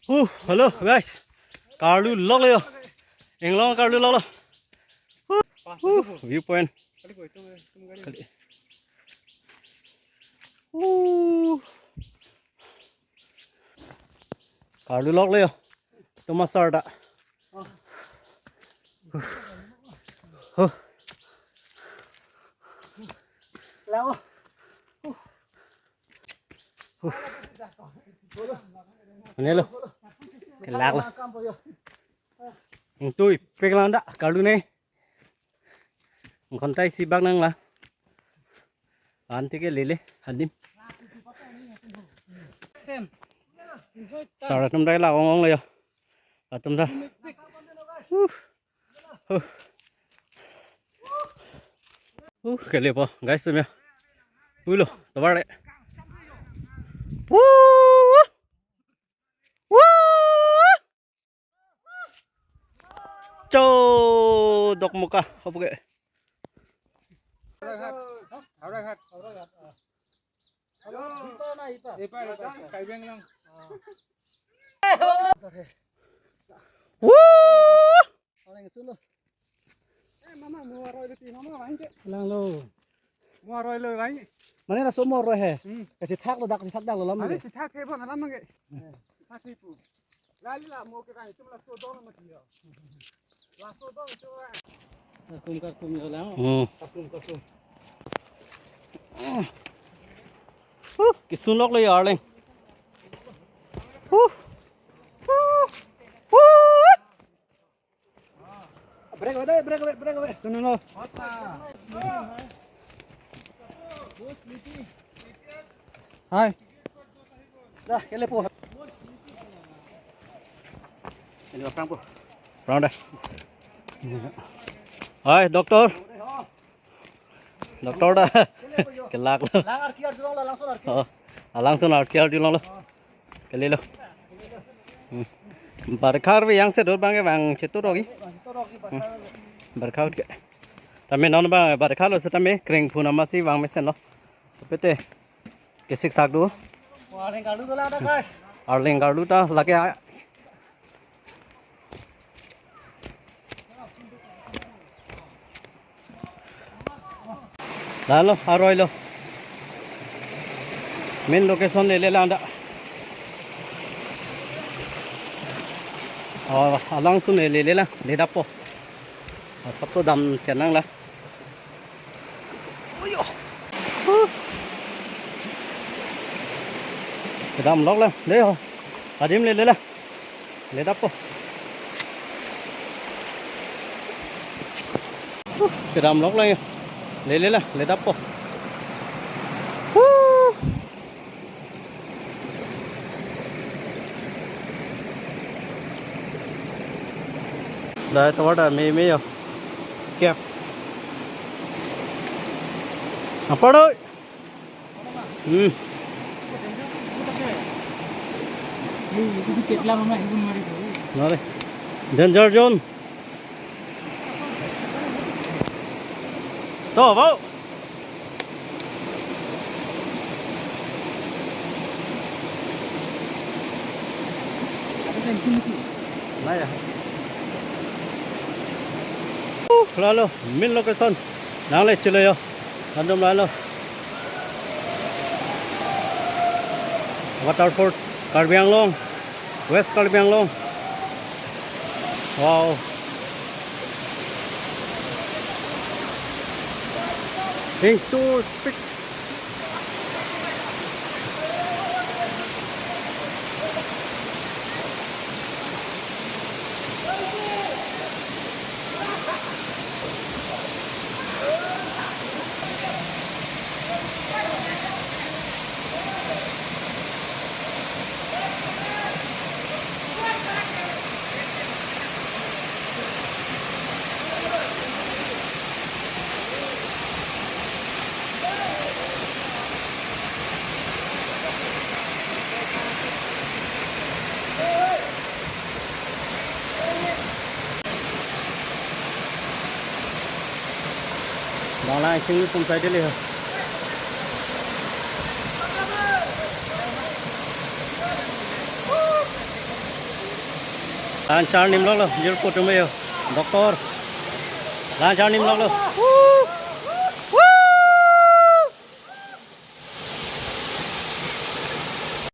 Hello guys. Karlu log le. Anglong karlu log. Viewpoint. Karlu log le. Tuma sarda. Lao. Ini lo. Kelak lo. Tôi pegang dah kalau ni. Kontai si bag nang lah. Anti ke lele hadim. Sarah tum dah lah ong le yo. Tum dah. Kele po guys tu meh. Ulo, tabar deh. Cho dok muka apa ke? Mana lah semua roh he? Kasih thak lo dak lo lama ke? thak he pun lama ke? Thak itu. Lali lah mau ke kan? Cuma lah so dong macam dia. Lah so dong tu. Kakum yo lah. Kakum. Kisun lok lo yaar leng. Break away. Suno lo. Hai. Dah, kele po. Ini perang po. Perang dah. Hai, doktor. Doktor dah. Kelak lo. Langsung arkiar jual lo. Kele lo. Berkar yang sedot bang bang cetur lagi. Berkar ke. Tapi non bang berkar lo setame kering puna masih bang mesen lo. Tapi tu kisik sak dulu. Arling kardu ta lagi. Lalu aroi lo. Main location le anda. Langsung le lah, le dapo. Sabtu dam cenang lah. Dam log lah, le ho. Adim le lah, le dapo. Dam log lah, le lah, le dapo. Dah tu ada mie yo, cap. Apa doy? Nade, danger zone. Tuh, bau. Nah ya. Lalu, min location. Nang le chile yo. Andom lalu. Waterfalls, Karbi Anglong, West Karbi Anglong. Wow. Think to speak. Đó là xin cùng tay đi liền. Lancar nim lo, jil putu mayo, doktor. Lancar nim lo.